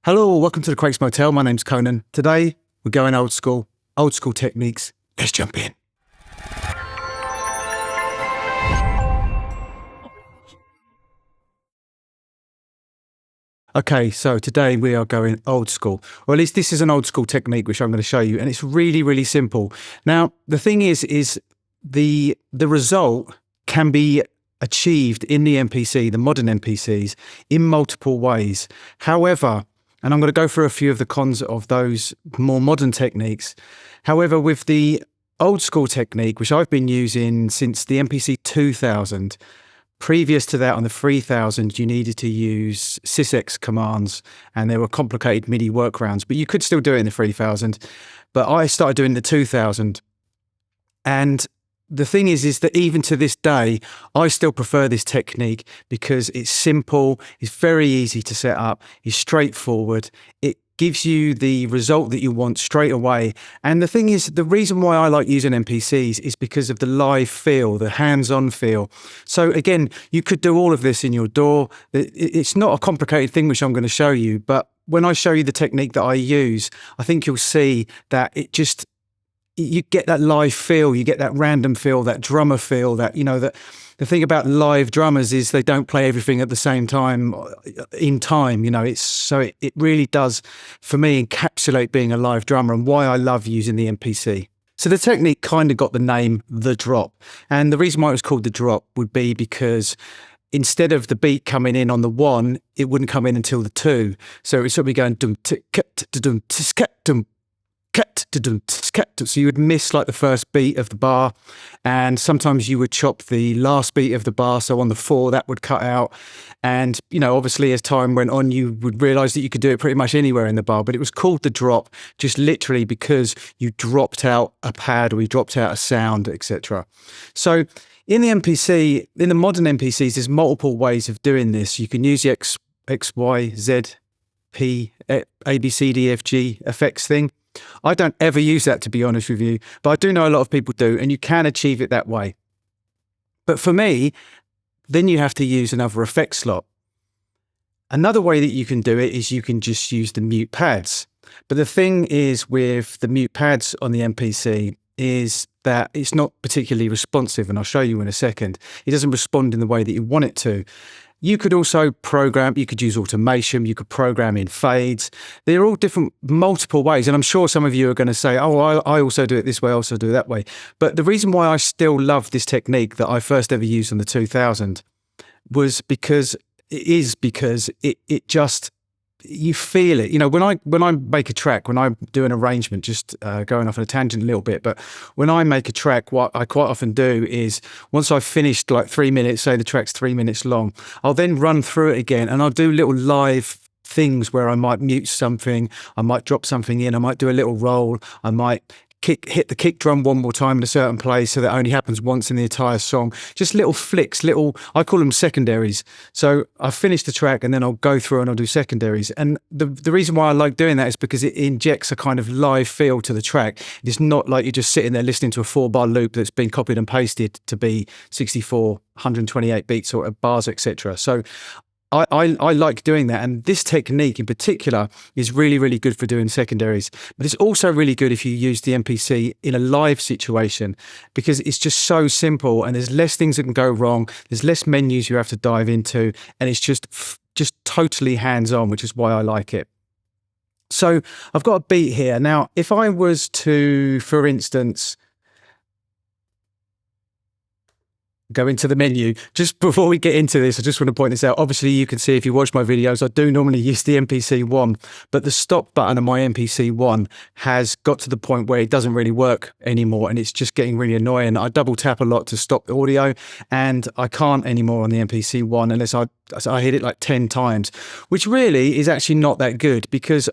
Hello, welcome to the Craig's Motel. My name's Conan. Today, we're going old school techniques. Let's jump in. Okay, so today we are going old school, or at least this is an old school technique which I'm going to show you, and it's really, really simple. Now, the thing is the result can be achieved in the MPC, the modern MPCs, in multiple ways. However, and I'm going to go through a few of the cons of those more modern techniques. However, with the old school technique, which I've been using since the MPC 2000, previous to that on the 3000, you needed to use sysx commands and there were complicated MIDI workarounds, but you could still do it in the 3000. But I started doing the 2000. And the thing is that even to this day, I still prefer this technique because it's simple, it's very easy to set up, it's straightforward, it gives you the result that you want straight away. And the thing is, the reason why I like using MPCs is because of the live feel, the hands-on feel. So again, you could do all of this in your DAW. It's not a complicated thing, which I'm going to show you, but when I show you the technique that I use, I think you'll see that you get that live feel, you get that random feel, that drummer feel, that, you know, that the thing about live drummers is they don't play everything at the same time in time, you know, it really does, for me, encapsulate being a live drummer and why I love using the MPC. So the technique kind of got the name The Drop. And the reason why it was called The Drop would be because instead of the beat coming in on the 1, it wouldn't come in until the 2. So it would sort of be going dum tick dum dum. So you would miss like the first beat of the bar, and sometimes you would chop the last beat of the bar, so on the 4 that would cut out. And you know, obviously as time went on, you would realize that you could do it pretty much anywhere in the bar, but it was called The Drop just literally because you dropped out a pad or you dropped out a sound, etc. So in the MPC, in the modern MPCs, there's multiple ways of doing this. You can use the X, Y, Z, P, A, B, C, D, F, G effects thing. I don't ever use that, to be honest with you, but I do know a lot of people do, and you can achieve it that way. But for me, then you have to use another effect slot. Another way that you can do it is you can just use the mute pads. But the thing is with the mute pads on the MPC is that it's not particularly responsive, and I'll show you in a second. It doesn't respond in the way that you want it to. You could also program, you could use automation, you could program in fades. They're all different, multiple ways. And I'm sure some of you are going to say, oh, I also do it this way, I also do it that way. But the reason why I still love this technique that I first ever used on the 2000 was because it just, you feel it. You know, when I make a track, when I do an arrangement, just going off on a tangent a little bit, but when I make a track, what I quite often do is once I've finished like 3 minutes, say the track's 3 minutes long, I'll then run through it again and I'll do little live things where I might mute something, I might drop something in, I might do a little roll, I might hit the kick drum one more time in a certain place so that only happens once in the entire song. Just little flicks, I call them secondaries. So I finish the track and then I'll go through and I'll do secondaries. And the reason why I like doing that is because it injects a kind of live feel to the track. It's not like you're just sitting there listening to a 4-bar loop that's been copied and pasted to be 64, 128 beats or bars, etc. So I like doing that, and this technique in particular is really, really good for doing secondaries. But it's also really good if you use the MPC in a live situation because it's just so simple and there's less things that can go wrong, there's less menus you have to dive into, and it's just totally hands-on, which is why I like it. So I've got a beat here. Now, if I was to, for instance, go into the menu. Just before we get into this, I just want to point this out. Obviously, you can see if you watch my videos, I do normally use the MPC One, but the stop button on my MPC One has got to the point where it doesn't really work anymore, and it's just getting really annoying. I double tap a lot to stop the audio, and I can't anymore on the MPC One unless I hit it like 10 times, which really is actually not that good because,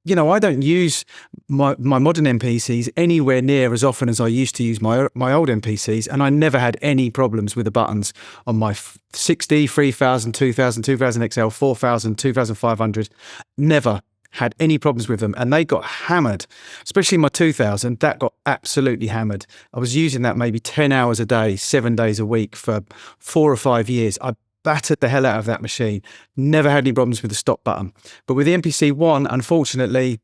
you know, I don't use my modern MPCs anywhere near as often as I used to use my old MPCs, and I never had any problems with the buttons on my 60, 3000, 2000, 2000 XL, 4000, 2500. Never had any problems with them, and they got hammered, especially my 2000. That got absolutely hammered. I was using that maybe 10 hours a day, 7 days a week for 4 or 5 years. I battered the hell out of that machine. Never had any problems with the stop button. But with the MPC One, unfortunately,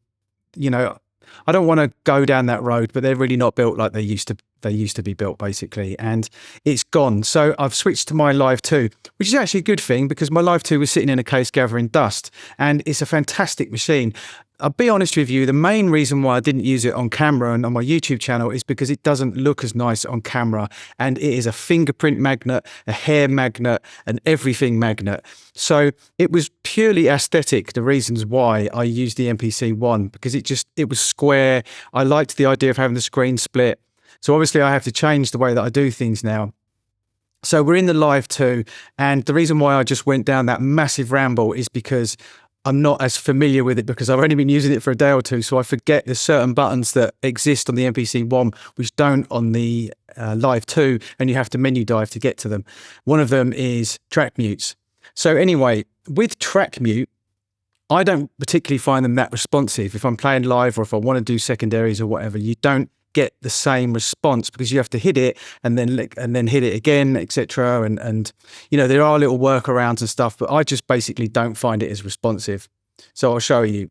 you know, I don't want to go down that road, but they're really not built like they used to be built, basically, and it's gone. So I've switched to my Live II, which is actually a good thing because my Live II was sitting in a case gathering dust, and it's a fantastic machine. I'll be honest with you, the main reason why I didn't use it on camera and on my YouTube channel is because it doesn't look as nice on camera, and it is a fingerprint magnet, a hair magnet, an everything magnet. So it was purely aesthetic, the reasons why I used the MPC One, because it was square. I liked the idea of having the screen split. So obviously I have to change the way that I do things now. So we're in the Live II, and the reason why I just went down that massive ramble is because I'm not as familiar with it, because I've only been using it for a day or two, so I forget there's certain buttons that exist on the MPC One which don't on the Live II, and you have to menu dive to get to them. One of them is track mutes. So anyway, with track mute, I don't particularly find them that responsive. If I'm playing live or if I want to do secondaries or whatever, you don't get the same response because you have to hit it and then hit it again, etc. And you know, there are little workarounds and stuff, but I just basically don't find it as responsive. So I'll show you.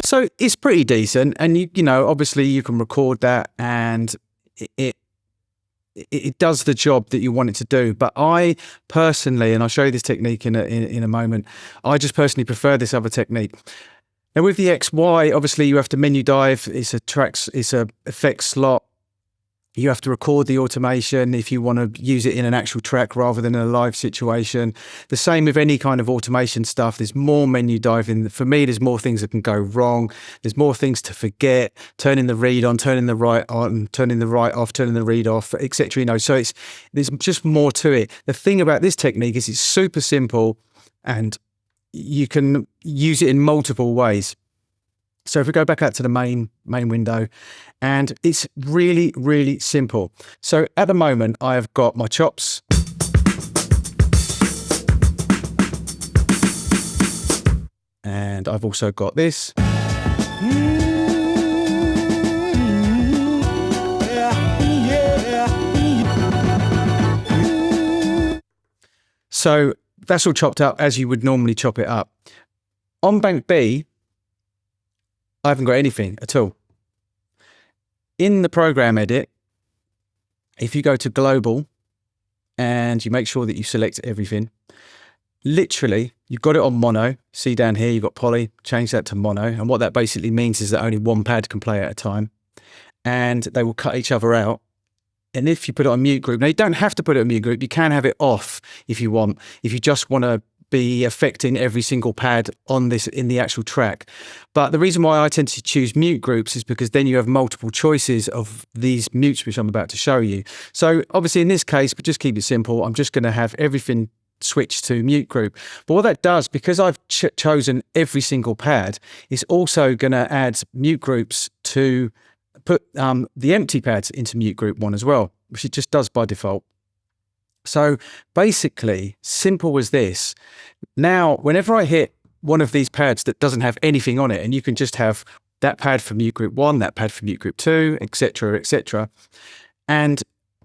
So it's pretty decent, and you know, obviously you can record that, and it does the job that you want it to do. But I personally, and I'll show you this technique in a moment, I just personally prefer this other technique. Now with the XY, obviously you have to menu dive. It's a effects slot. You have to record the automation if you want to use it in an actual track rather than in a live situation. The same with any kind of automation stuff. There's more menu diving. For me, there's more things that can go wrong. There's more things to forget, turning the read on, turning the write on, turning the write off, turning the read off, etc. You know, so there's just more to it. The thing about this technique is it's super simple and you can use it in multiple ways. So if we go back out to the main window, and it's really, really simple. So at the moment, I have got my chops. And I've also got this. So that's all chopped up as you would normally chop it up. On bank B, I haven't got anything at all. In the program edit, if you go to global and you make sure that you select everything, literally you've got it on mono. See down here, you've got poly, change that to mono. And what that basically means is that only one pad can play at a time, and they will cut each other out. And if you put it on mute group, now you don't have to put it on mute group. You can have it off if you want, if you just want to be affecting every single pad on this in the actual track. But the reason why I tend to choose mute groups is because then you have multiple choices of these mutes, which I'm about to show you. So obviously in this case, but just keep it simple, I'm just going to have everything switched to mute group. But what that does, because I've chosen every single pad, it's also going to add mute groups to put the empty pads into mute group 1 as well, which it just does by default. So basically, simple as this. Now, whenever I hit one of these pads that doesn't have anything on it, and you can just have that pad for mute group 1, that pad for mute group 2, etc., etc. And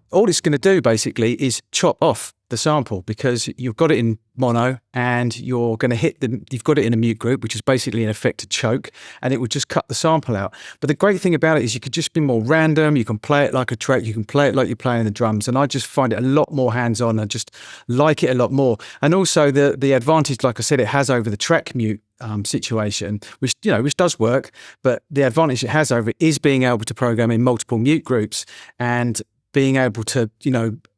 all it's going to do basically is chop off the sample, because you've got it in mono and you're going to you've got it in a mute group, which is basically an affected choke, and it would just cut the sample out. But the great thing about it is you could just be more random. You can play it like a track. You can play it like you're playing the drums. And I just find it a lot more hands-on. I just like it a lot more. And also the advantage, like I said, it has over the track mute situation, which does work, but the advantage it has over it is being able to program in multiple mute groups and being able to,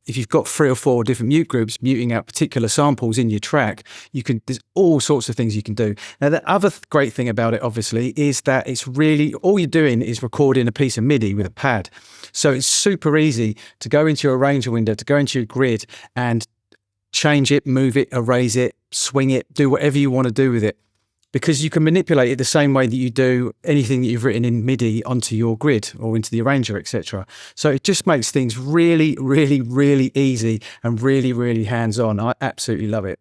if you've got 3 or 4 different mute groups muting out particular samples in your track, there's all sorts of things you can do. Now, the other great thing about it, obviously, is that it's really, all you're doing is recording a piece of MIDI with a pad. So it's super easy to go into your arranger window, to go into your grid and change it, move it, erase it, swing it, do whatever you want to do with it. because you can manipulate it the same way that you do anything that you've written in MIDI onto your grid or into the arranger, etc. So it just makes things really, really, really easy and really, really hands-on. I absolutely love it.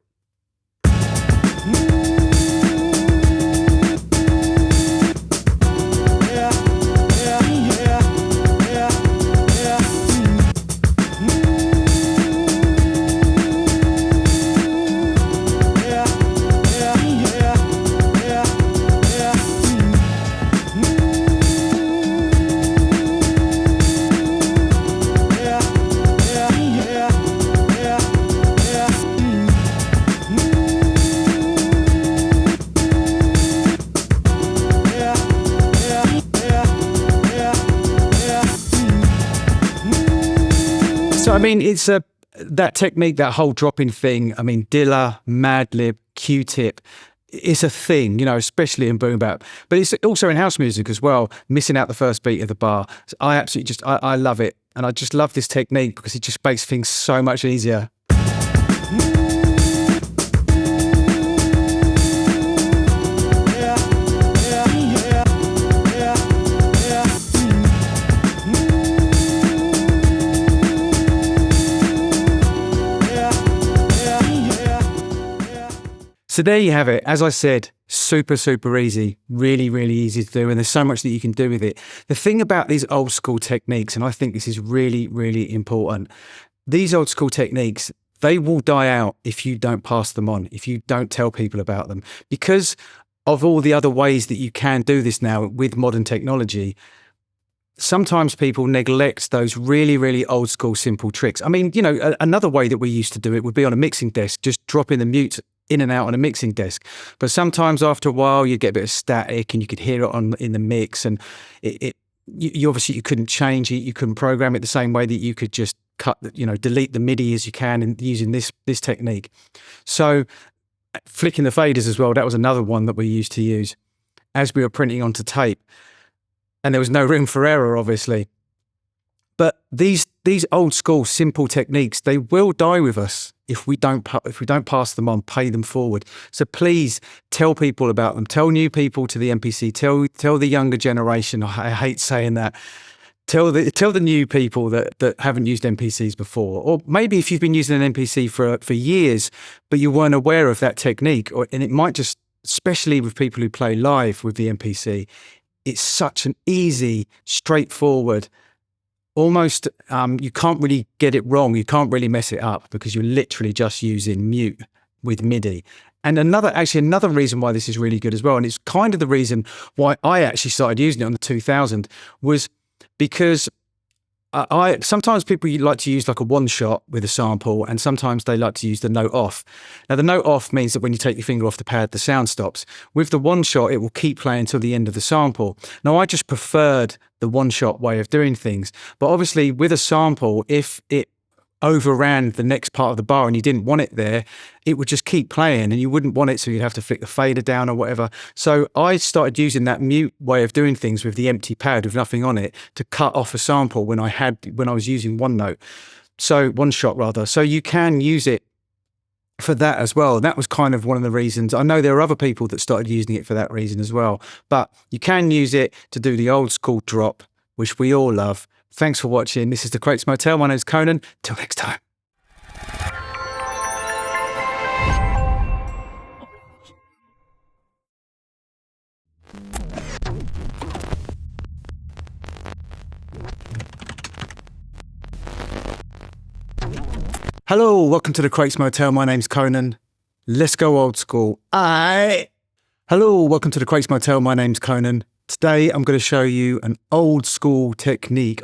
So, I mean, it's that technique, that whole dropping thing. I mean, Dilla, Madlib, Q-Tip, it's a thing, you know, especially in Boom Bap. But it's also in house music as well, missing out the first beat of the bar. So I absolutely just, I love it. And I just love this technique because it just makes things so much easier. So there you have it. As I said, super, super easy, really, really easy to do. And there's so much that you can do with it. The thing about these old school techniques, and I think this is really, really important, these old school techniques, they will die out if you don't pass them on, if you don't tell people about them. Because of all the other ways that you can do this now with modern technology, sometimes people neglect those really, really old school simple tricks. I mean, you know, another way that we used to do it would be on a mixing desk, just dropping the mute in and out on a mixing desk. But sometimes after a while you'd get a bit of static and you could hear it in the mix, and you obviously you couldn't change it, you couldn't program it the same way that you could just delete the MIDI as you can and using this technique. So flicking the faders as well, that was another one that we used to use as we were printing onto tape, and there was no room for error obviously. But these old school simple techniques, they will die with us if we don't pass them on, pay them forward. So please tell people about them. Tell new people to the MPC. Tell the younger generation. I hate saying that. Tell the new people that haven't used MPCs before, or maybe if you've been using an MPC for years, but you weren't aware of that technique, and it might just, especially with people who play live with the MPC, it's such an easy, straightforward. Almost, you can't really get it wrong. You can't really mess it up because you're literally just using mute with MIDI. And another reason why this is really good as well, and it's kind of the reason why I actually started using it on the 2000, was because sometimes people like to use like a one shot with a sample, and sometimes they like to use the note off. Now the note off means that when you take your finger off the pad, the sound stops. With the one shot, it will keep playing until the end of the sample. Now I just preferred the one shot way of doing things, but obviously with a sample, if it overran the next part of the bar and you didn't want it there, it would just keep playing and you wouldn't want it, so you'd have to flick the fader down or whatever. So I started using that mute way of doing things with the empty pad with nothing on it to cut off a sample when I was using one shot rather. So you can use it for that as well. That was kind of one of the reasons. I know there are other people that started using it for that reason as well, but you can use it to do the old school drop, which we all love. Thanks for watching. This is The Crates Motel. My name's Conan. Till next time. Hello, welcome to The Crates Motel. My name's Conan. Let's go old school. Hello, welcome to The Crates Motel. My name's Conan. Today I'm going to show you an old school technique.